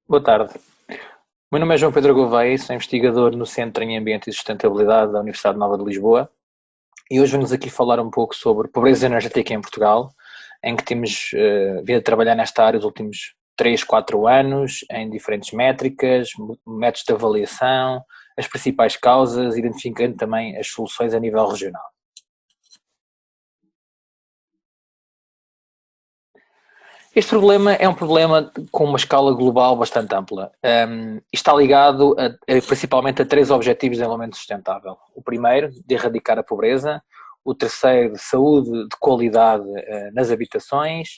Boa tarde. O meu nome é João Pedro Gouveia, sou investigador no Centro em Ambiente e Sustentabilidade da Universidade Nova de Lisboa e hoje vamos aqui falar um pouco sobre pobreza energética em Portugal, em que temos vindo a trabalhar nesta área os últimos 3, 4 anos, em diferentes métricas, métodos de avaliação, as principais causas, identificando também as soluções a nível regional. Este problema é um problema com uma escala global bastante ampla. Está ligado principalmente a três objetivos de desenvolvimento sustentável. O primeiro, de erradicar a pobreza. O terceiro, de saúde de qualidade nas habitações.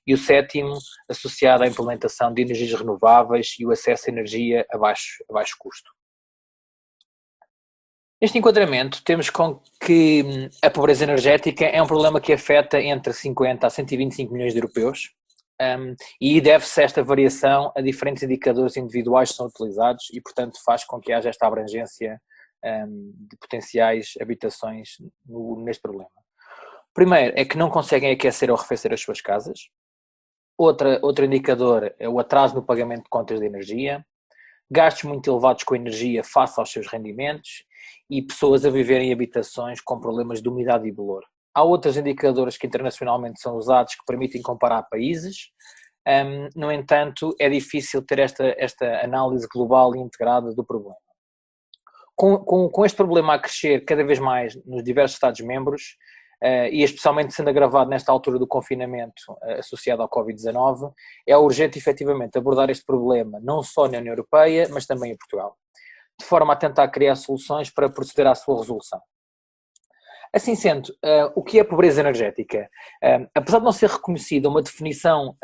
E o sétimo, associado à implementação de energias renováveis e o acesso a energia a baixo custo. Neste enquadramento, temos com que a pobreza energética é um problema que afeta entre 50 a 125 milhões de europeus. E deve-se esta variação a diferentes indicadores individuais que são utilizados e, portanto, faz com que haja esta abrangência de potenciais habitações neste problema. Primeiro é que não conseguem aquecer ou arrefecer as suas casas. Outro indicador é o atraso no pagamento de contas de energia, gastos muito elevados com energia face aos seus rendimentos e pessoas a viver em habitações com problemas de umidade e bolor. Há outros indicadores que internacionalmente são usados que permitem comparar países, no entanto, é difícil ter esta análise global e integrada do problema. Com este problema a crescer cada vez mais nos diversos Estados-membros, e especialmente sendo agravado nesta altura do confinamento associado ao Covid-19, é urgente efetivamente abordar este problema não só na União Europeia, mas também em Portugal, de forma a tentar criar soluções para proceder à sua resolução. Assim sendo, o que é pobreza energética? Apesar de não ser reconhecida uma definição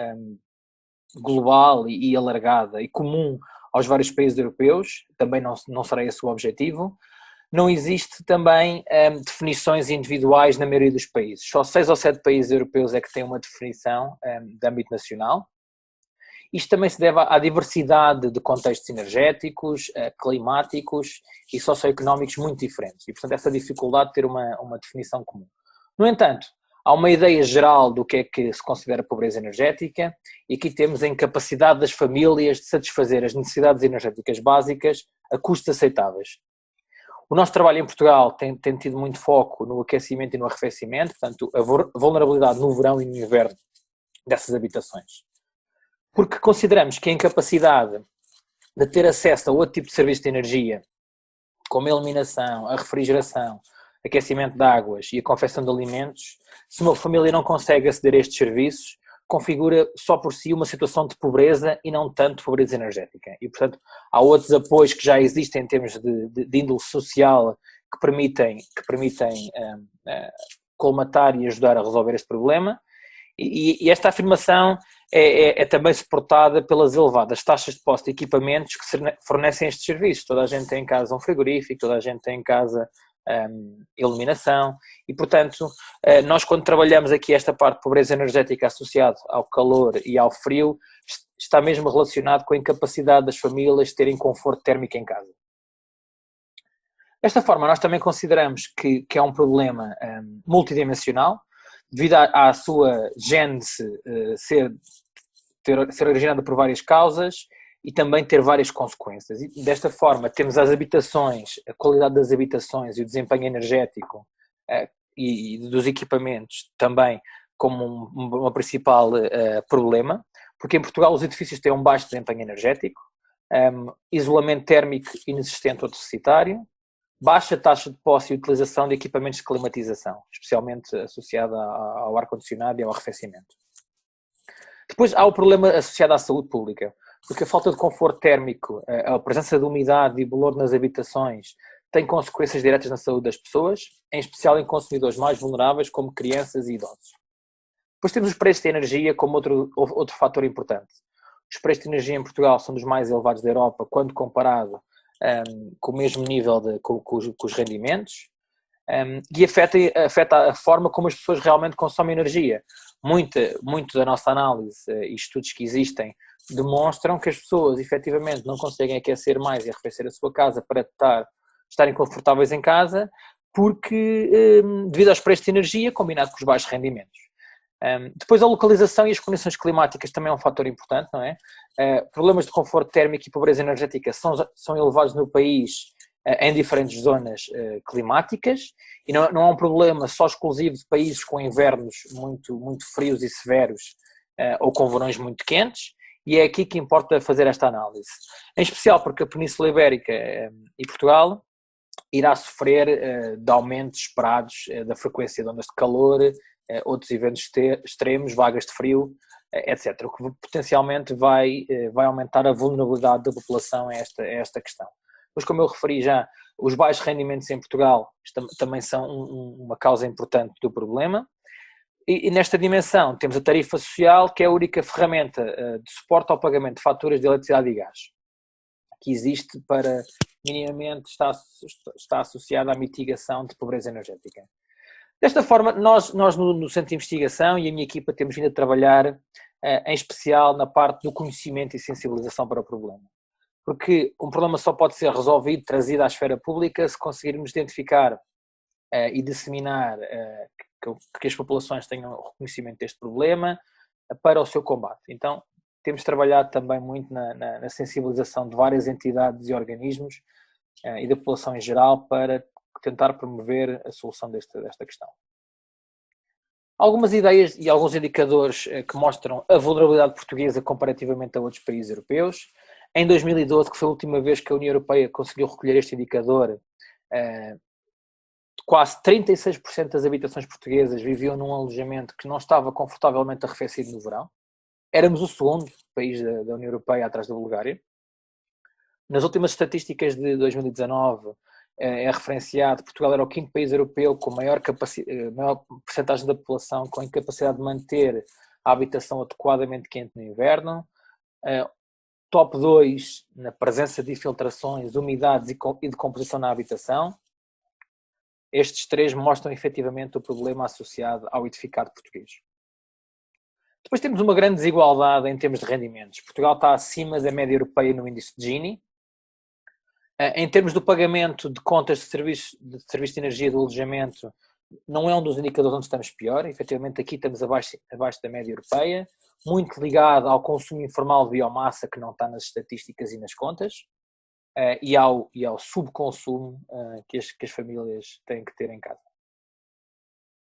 global e alargada e comum aos vários países europeus, também não será esse o objetivo, não existe também definições individuais na maioria dos países. Só 6 ou 7 países europeus é que têm uma definição de âmbito nacional. Isto também se deve à diversidade de contextos energéticos, climáticos e socioeconómicos muito diferentes. E, portanto, essa dificuldade de ter uma definição comum. No entanto, há uma ideia geral do que é que se considera pobreza energética e aqui temos a incapacidade das famílias de satisfazer as necessidades energéticas básicas a custos aceitáveis. O nosso trabalho em Portugal tem tido muito foco no aquecimento e no arrefecimento, portanto, a vulnerabilidade no verão e no inverno dessas habitações. Porque consideramos que a incapacidade de ter acesso a outro tipo de serviço de energia, como a iluminação, a refrigeração, aquecimento de águas e a confecção de alimentos, se uma família não consegue aceder a estes serviços, configura só por si uma situação de pobreza e não tanto de pobreza energética. E, portanto, há outros apoios que já existem em termos de índole social que permitem colmatar e ajudar a resolver este problema. E esta afirmação é também suportada pelas elevadas taxas de posse de equipamentos que fornecem estes serviços. Toda a gente tem em casa um frigorífico, toda a gente tem em casa iluminação e, portanto, nós quando trabalhamos aqui esta parte de pobreza energética associada ao calor e ao frio, está mesmo relacionado com a incapacidade das famílias de terem conforto térmico em casa. Desta forma, nós também consideramos que é um problema multidimensional, devido à sua gênese ser originada por várias causas e também ter várias consequências. E desta forma, temos as habitações, a qualidade das habitações e o desempenho energético e dos equipamentos também como um principal problema, porque em Portugal os edifícios têm um baixo desempenho energético, isolamento térmico inexistente ou deficitário, baixa taxa de posse e utilização de equipamentos de climatização, especialmente associada ao ar-condicionado e ao arrefecimento. Depois há o problema associado à saúde pública, porque a falta de conforto térmico, a presença de umidade e bolor nas habitações tem consequências diretas na saúde das pessoas, em especial em consumidores mais vulneráveis, como crianças e idosos. Depois temos os preços de energia como outro fator importante. Os preços de energia em Portugal são dos mais elevados da Europa quando comparado com o mesmo nível com os rendimentos, e afeta a forma como as pessoas realmente consomem energia. Muito da nossa análise e estudos que existem demonstram que as pessoas efetivamente não conseguem aquecer mais e arrefecer a sua casa para estarem confortáveis em casa, porque devido aos preços de energia combinado com os baixos rendimentos. Depois a localização e as condições climáticas também é um fator importante, não é? Problemas de conforto térmico e pobreza energética são elevados no país em diferentes zonas climáticas, e não é um problema só exclusivo de países com invernos muito, muito frios e severos ou com verões muito quentes, e é aqui que importa fazer esta análise. Em especial porque a Península Ibérica e Portugal irá sofrer de aumentos esperados da frequência de ondas de calor, outros eventos extremos, vagas de frio, etc. O que potencialmente vai aumentar a vulnerabilidade da população a esta questão. Mas como eu referi já, os baixos rendimentos em Portugal também são uma causa importante do problema. E nesta dimensão temos a tarifa social, que é a única ferramenta de suporte ao pagamento de faturas de eletricidade e gás, que existe para, minimamente, está associada à mitigação de pobreza energética. Desta forma, nós no Centro de Investigação e a minha equipa temos vindo a trabalhar em especial na parte do conhecimento e sensibilização para o problema. Porque um problema só pode ser resolvido, trazido à esfera pública, se conseguirmos identificar e disseminar que as populações tenham reconhecimento deste problema para o seu combate. Então, temos trabalhado também muito na sensibilização de várias entidades e organismos e da população em geral para tentar promover a solução desta questão. Algumas ideias e alguns indicadores que mostram a vulnerabilidade portuguesa comparativamente a outros países europeus. Em 2012, que foi a última vez que a União Europeia conseguiu recolher este indicador, quase 36% das habitações portuguesas viviam num alojamento que não estava confortavelmente arrefecido no verão. Éramos o segundo país da União Europeia atrás da Bulgária. Nas últimas estatísticas de 2019, é referenciado que Portugal era o quinto país europeu com maior percentagem da população com incapacidade de manter a habitação adequadamente quente no inverno. Top 2 na presença de infiltrações, umidades e decomposição na habitação. Estes três mostram efetivamente o problema associado ao edificado português. Depois temos uma grande desigualdade em termos de rendimentos. Portugal está acima da média europeia no índice de Gini. Em termos do pagamento de contas de serviço de energia do alojamento, não é um dos indicadores onde estamos pior. Efetivamente aqui estamos abaixo da média europeia, muito ligado ao consumo informal de biomassa que não está nas estatísticas e nas contas, e ao subconsumo que as famílias têm que ter em casa.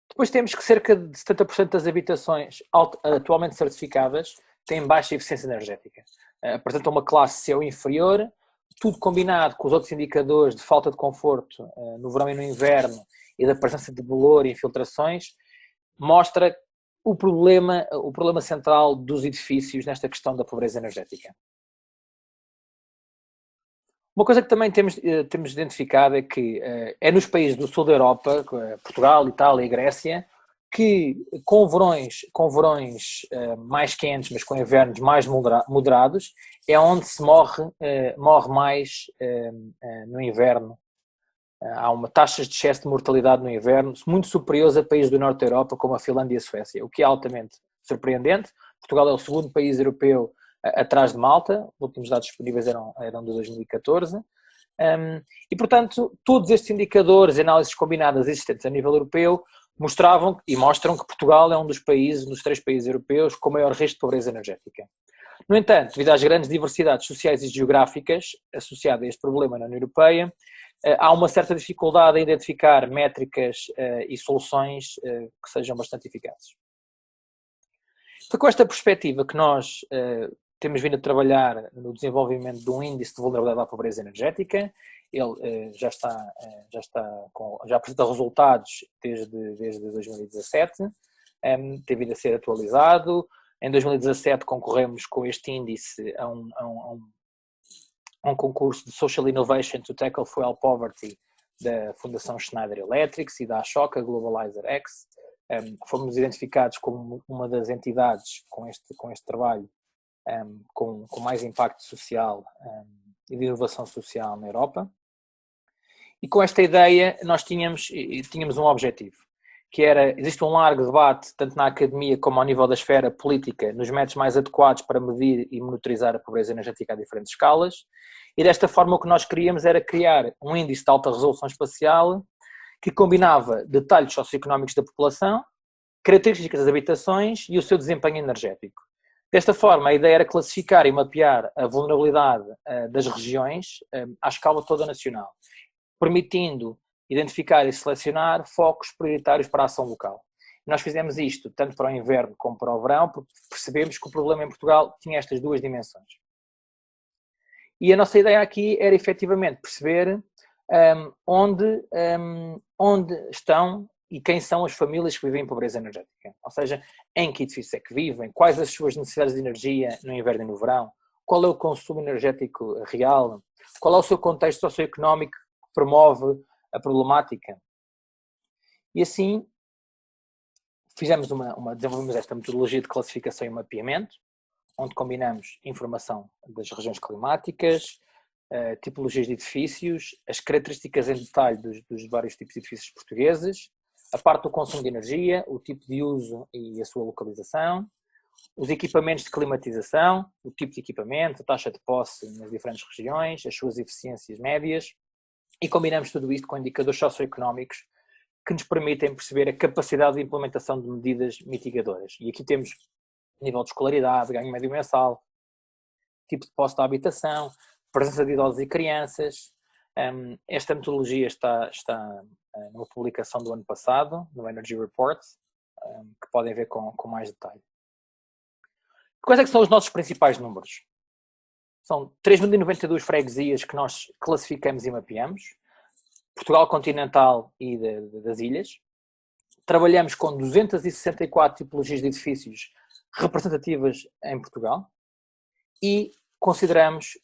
Depois temos que cerca de 70% das habitações atualmente certificadas têm baixa eficiência energética. Apresentam uma classe C ou inferior, tudo combinado com os outros indicadores de falta de conforto no verão e no inverno e da presença de bolor e infiltrações, mostra o problema central dos edifícios nesta questão da pobreza energética. Uma coisa que também temos identificado é que é nos países do sul da Europa, Portugal, Itália e Grécia, que com verões mais quentes, mas com invernos mais moderados, é onde se morre mais no inverno. Há uma taxa de excesso de mortalidade no inverno muito superiores a países do norte da Europa, como a Finlândia e a Suécia, o que é altamente surpreendente. Portugal é o segundo país europeu atrás de Malta, os últimos dados disponíveis eram de 2014, e portanto todos estes indicadores e análises combinadas existentes a nível europeu mostravam e mostram que Portugal é um dos 3 países europeus com maior risco de pobreza energética. No entanto, devido às grandes diversidades sociais e geográficas associadas a este problema na União Europeia, há uma certa dificuldade em identificar métricas e soluções que sejam bastante eficazes. Foi com esta perspectiva que nós temos vindo a trabalhar no desenvolvimento de um índice de vulnerabilidade à pobreza energética. Ele já apresenta resultados desde 2017, tem vindo a ser atualizado. Em 2017 concorremos com este índice a um concurso de Social Innovation to Tackle Fuel Poverty da Fundação Schneider Electric e da Ashoka Globalizer X. Fomos identificados como uma das entidades com este trabalho com mais impacto social e de inovação social na Europa. E com esta ideia nós tínhamos um objetivo, que era, existe um largo debate, tanto na academia como ao nível da esfera política, nos métodos mais adequados para medir e monitorizar a pobreza energética a diferentes escalas, e desta forma o que nós queríamos era criar um índice de alta resolução espacial que combinava detalhes socioeconómicos da população, características das habitações e o seu desempenho energético. Desta forma, a ideia era classificar e mapear a vulnerabilidade das regiões à escala toda nacional, permitindo identificar e selecionar focos prioritários para a ação local. Nós fizemos isto tanto para o inverno como para o verão, porque percebemos que o problema em Portugal tinha estas duas dimensões. E a nossa ideia aqui era efetivamente perceber onde estão e quem são as famílias que vivem em pobreza energética. Ou seja, em que edifícios é que vivem, quais as suas necessidades de energia no inverno e no verão, qual é o consumo energético real, qual é o seu contexto socioeconómico que promove a problemática. E assim, desenvolvemos esta metodologia de classificação e mapeamento, onde combinamos informação das regiões climáticas, tipologias de edifícios, as características em detalhe dos vários tipos de edifícios portugueses, a parte do consumo de energia, o tipo de uso e a sua localização, os equipamentos de climatização, o tipo de equipamento, a taxa de posse nas diferentes regiões, as suas eficiências médias, e combinamos tudo isto com indicadores socioeconómicos que nos permitem perceber a capacidade de implementação de medidas mitigadoras. E aqui temos nível de escolaridade, ganho médio mensal, tipo de posse da habitação, presença de idosos e crianças. Esta metodologia está numa publicação do ano passado, no Energy Report, que podem ver com mais detalhe. Quais é que são os nossos principais números? São 3.092 freguesias que nós classificamos e mapeamos, Portugal continental e das ilhas. Trabalhamos com 264 tipologias de edifícios representativas em Portugal e consideramos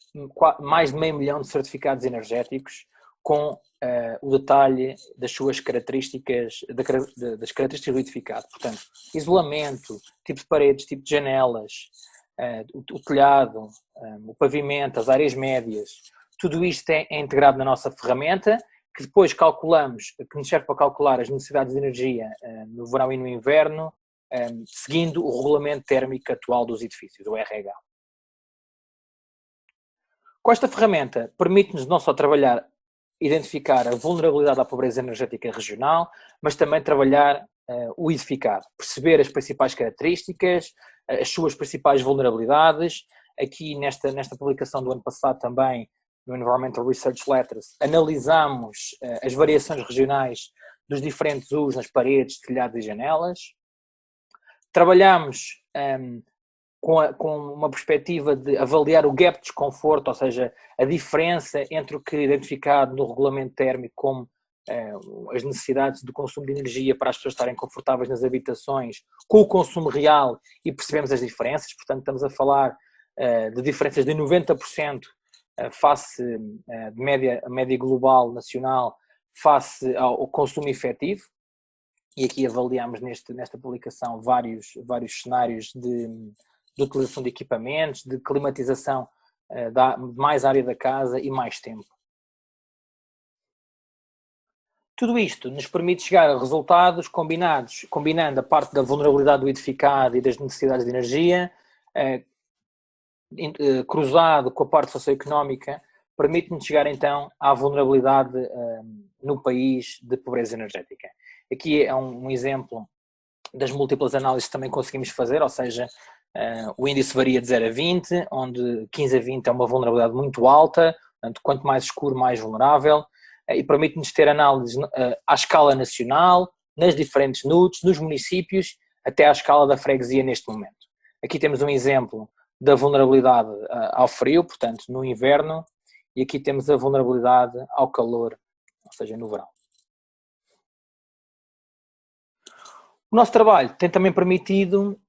mais de 500 mil de certificados energéticos com o detalhe das suas características, das características do edificado. Portanto, isolamento, tipo de paredes, tipo de janelas, o telhado, o pavimento, as áreas médias, tudo isto é integrado na nossa ferramenta, que depois calculamos, que nos serve para calcular as necessidades de energia no verão e no inverno, seguindo o regulamento térmico atual dos edifícios, o RH. Com esta ferramenta, permite-nos não só identificar a vulnerabilidade à pobreza energética regional, mas também trabalhar o edificado, perceber as principais características, as suas principais vulnerabilidades. Aqui nesta publicação do ano passado também, no Environmental Research Letters, analisamos as variações regionais dos diferentes usos nas paredes, telhados e janelas. Trabalhamos com uma perspectiva de avaliar o gap de desconforto, ou seja, a diferença entre o que é identificado no regulamento térmico como as necessidades de consumo de energia para as pessoas estarem confortáveis nas habitações, com o consumo real, e percebemos as diferenças. Portanto, estamos a falar de diferenças de 90% face a média global nacional face ao consumo efetivo. E aqui avaliamos nesta publicação vários cenários de utilização de equipamentos, de climatização de mais área da casa e mais tempo. Tudo isto nos permite chegar a resultados combinando a parte da vulnerabilidade do edificado e das necessidades de energia, cruzado com a parte socioeconómica, permite-nos chegar então à vulnerabilidade no país de pobreza energética. Aqui é um exemplo das múltiplas análises que também conseguimos fazer, ou seja, o índice varia de 0 a 20, onde 15 a 20 é uma vulnerabilidade muito alta, portanto, quanto mais escuro, mais vulnerável, e permite-nos ter análises à escala nacional, nas diferentes NUTs, nos municípios, até à escala da freguesia neste momento. Aqui temos um exemplo da vulnerabilidade ao frio, portanto, no inverno, e aqui temos a vulnerabilidade ao calor, ou seja, no verão. O nosso trabalho tem também permitido,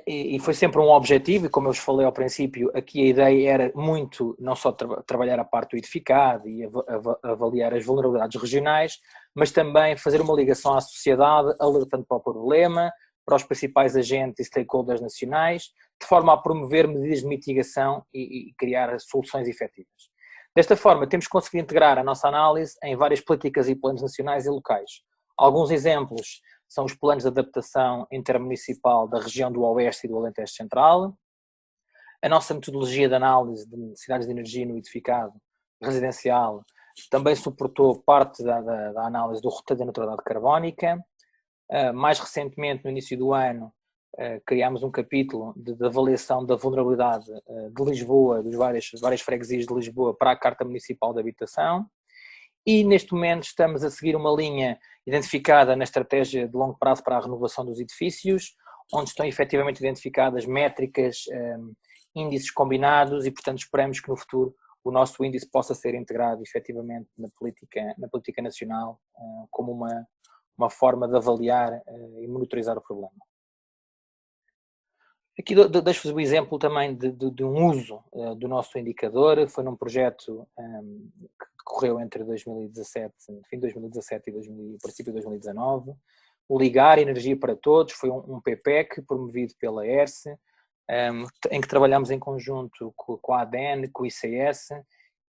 e foi sempre um objetivo, e como eu vos falei ao princípio, aqui a ideia era muito, não só trabalhar a parte do edificado e avaliar as vulnerabilidades regionais, mas também fazer uma ligação à sociedade, alertando para o problema, para os principais agentes e stakeholders nacionais, de forma a promover medidas de mitigação e criar soluções efetivas. Desta forma, temos conseguido integrar a nossa análise em várias políticas e planos nacionais e locais. Alguns exemplos são os planos de adaptação intermunicipal da região do Oeste e do Alentejo Central, a nossa metodologia de análise de necessidades de energia no edificado residencial também suportou parte da análise do roteiro da neutralidade carbónica, Mais recentemente, no início do ano, criámos um capítulo de avaliação da vulnerabilidade de Lisboa, das várias freguesias de Lisboa, para a Carta Municipal de Habitação. E neste momento estamos a seguir uma linha identificada na estratégia de longo prazo para a renovação dos edifícios, onde estão efetivamente identificadas métricas, índices combinados e, portanto, esperamos que no futuro o nosso índice possa ser integrado efetivamente na política nacional como uma forma de avaliar e monitorizar o problema. Aqui deixo-vos o exemplo também de um uso do nosso indicador. Foi num projeto que decorreu entre 2017, fim de 2017 e princípio de 2019. O Ligar Energia para Todos foi um PPEC promovido pela ERSE, em que trabalhamos em conjunto com a ADN, com o ICS,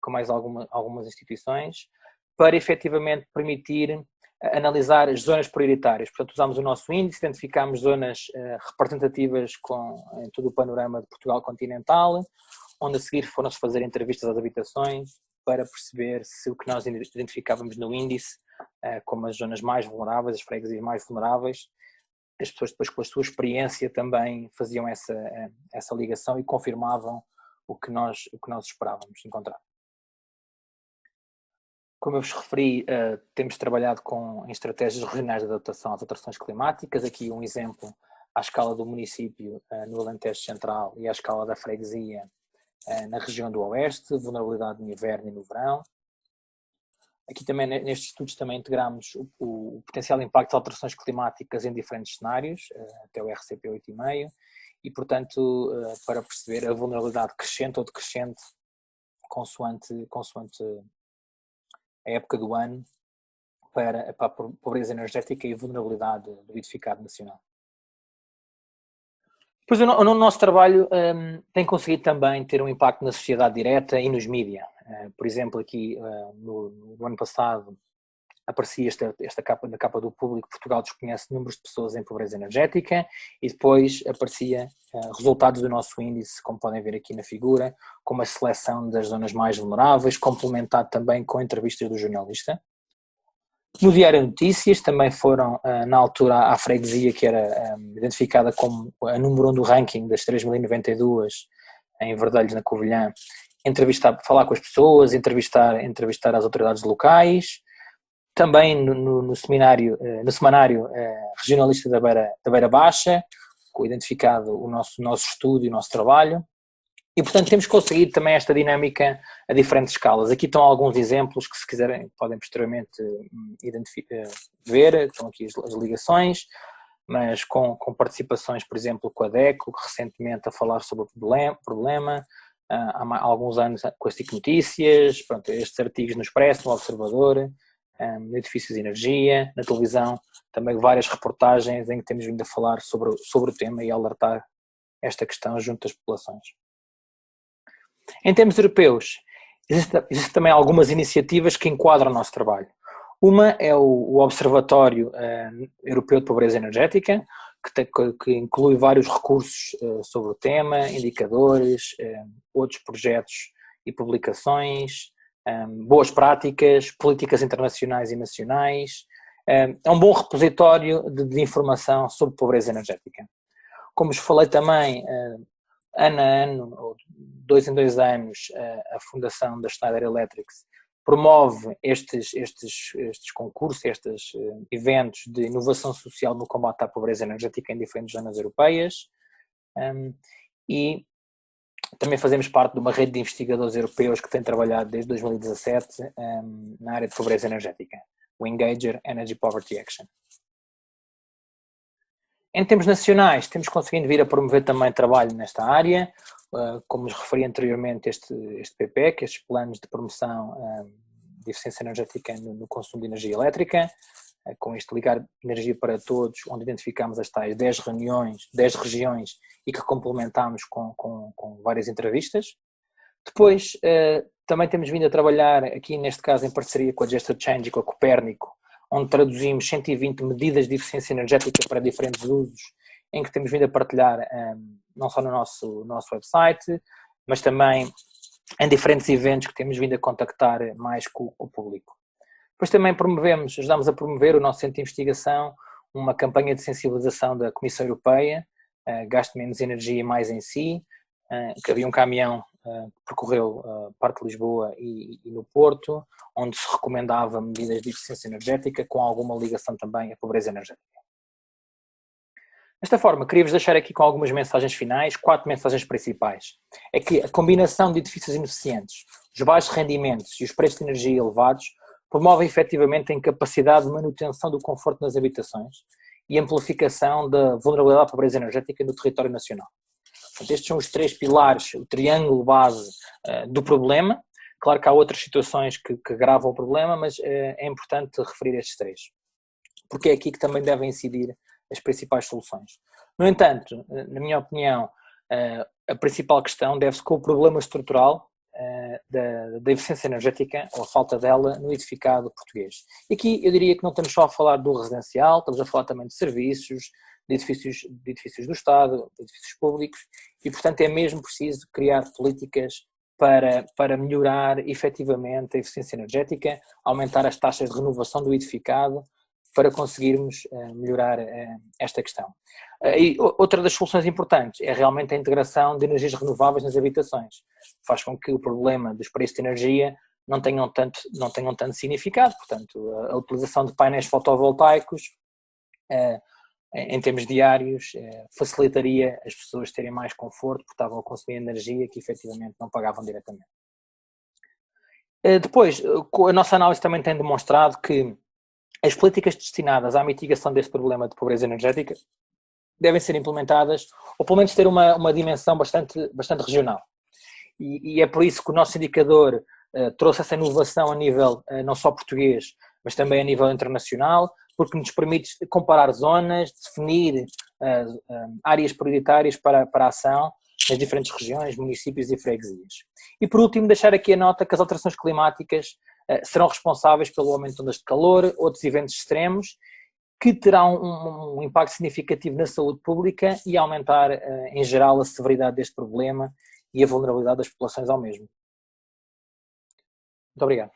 com mais algumas instituições, para efetivamente permitir analisar as zonas prioritárias. Portanto, usámos o nosso índice, identificámos zonas representativas em todo o panorama de Portugal continental, onde a seguir foram-se fazer entrevistas às habitações para perceber se o que nós identificávamos no índice como as zonas mais vulneráveis, as freguesias mais vulneráveis, as pessoas depois com a sua experiência também faziam essa ligação e confirmavam o que nós esperávamos encontrar. Como eu vos referi, temos trabalhado em estratégias regionais de adaptação às alterações climáticas. Aqui um exemplo à escala do município no Alentejo Central e à escala da freguesia na região do Oeste, vulnerabilidade no inverno e no verão. Aqui também, nestes estudos, também integramos o potencial impacto de alterações climáticas em diferentes cenários, até o RCP 8,5, e, portanto, para perceber a vulnerabilidade crescente ou decrescente consoante a época do ano para a pobreza energética e vulnerabilidade do edificado nacional. Pois o nosso trabalho tem conseguido também ter um impacto na sociedade direta e nos mídias. Por exemplo, aqui no ano passado aparecia na capa do Público: Portugal desconhece números de pessoas em pobreza energética, e depois aparecia resultados do nosso índice, como podem ver aqui na figura, com uma seleção das zonas mais vulneráveis, complementado também com entrevistas do jornalista. No Diário de Notícias também foram, na altura, a freguesia que era identificada como a número 1 do ranking das 3.092 em Verdelhos, na Covilhã, falar com as pessoas, entrevistar as autoridades locais. Também no semanário regionalista da Beira Baixa, identificado o nosso estudo e o nosso trabalho. E, portanto, temos conseguido também esta dinâmica a diferentes escalas. Aqui estão alguns exemplos que, se quiserem, podem posteriormente ver. Estão aqui as ligações, mas com participações, por exemplo, com a DECO, recentemente a falar sobre o problema, há alguns anos com a SIC Notícias, pronto, estes artigos no Expresso, no Observador, no Edifícios de Energia, na televisão, também várias reportagens em que temos vindo a falar sobre o tema e alertar esta questão junto das populações. Em termos europeus, existem também algumas iniciativas que enquadram o nosso trabalho. Uma é o Observatório Europeu de Pobreza Energética, que inclui vários recursos sobre o tema, indicadores, outros projetos e publicações, boas práticas, políticas internacionais e nacionais. É um bom repositório de informação sobre pobreza energética. Como vos falei também, ano a ano, ou 2 em 2 anos, a Fundação da Schneider Electric promove estes concursos, estes eventos de inovação social no combate à pobreza energética em diferentes zonas europeias, e também fazemos parte de uma rede de investigadores europeus que tem trabalhado desde 2017 na área de pobreza energética, o Engager Energy Poverty Action. Em termos nacionais, temos conseguido vir a promover também trabalho nesta área, como vos referi anteriormente, este PPEC, estes planos de promoção de eficiência energética no consumo de energia elétrica, com este Ligar Energia para Todos, onde identificamos as tais 10 regiões e que complementamos com várias entrevistas. Depois, também temos vindo a trabalhar, aqui neste caso em parceria com a Gesture Change e com a Copérnico, onde traduzimos 120 medidas de eficiência energética para diferentes usos, em que temos vindo a partilhar não só no nosso website, mas também em diferentes eventos que temos vindo a contactar mais com o público. Depois também ajudamos a promover o nosso centro de investigação, uma campanha de sensibilização da Comissão Europeia, gaste menos energia mais em si, que havia um caminhão que percorreu parte de Lisboa e no Porto, onde se recomendava medidas de eficiência energética com alguma ligação também à pobreza energética. Desta forma, queria-vos deixar aqui com algumas mensagens finais, 4 mensagens principais. É que a combinação de edifícios ineficientes, os baixos rendimentos e os preços de energia elevados promovem efetivamente a incapacidade de manutenção do conforto nas habitações e amplificação da vulnerabilidade à pobreza energética no território nacional. Portanto, estes são os 3 pilares, o triângulo base do problema. Claro que há outras situações que agravam o problema, mas é importante referir estes 3, porque é aqui que também devem incidir as principais soluções. No entanto, na minha opinião, a principal questão deve-se com o problema estrutural da eficiência energética, ou a falta dela, no edificado português. E aqui eu diria que não estamos só a falar do residencial, estamos a falar também de serviços, de edifícios do Estado, de edifícios públicos, e portanto é mesmo preciso criar políticas para melhorar efetivamente a eficiência energética, aumentar as taxas de renovação do edificado, para conseguirmos melhorar esta questão. E outra das soluções importantes é realmente a integração de energias renováveis nas habitações. Faz com que o problema dos preços de energia não tenham tanto significado, portanto, a utilização de painéis fotovoltaicos em termos diários facilitaria as pessoas terem mais conforto, porque estavam a consumir energia que efetivamente não pagavam diretamente. Depois, a nossa análise também tem demonstrado que as políticas destinadas à mitigação deste problema de pobreza energética devem ser implementadas, ou pelo menos ter uma dimensão bastante regional. E é por isso que o nosso indicador trouxe essa inovação a nível não só português, mas também a nível internacional, porque nos permite comparar zonas, definir áreas prioritárias para a ação nas diferentes regiões, municípios e freguesias. E por último, deixar aqui a nota que as alterações climáticas serão responsáveis pelo aumento de ondas de calor, outros eventos extremos, que terão um impacto significativo na saúde pública e aumentar, em geral, a severidade deste problema e a vulnerabilidade das populações ao mesmo. Muito obrigado.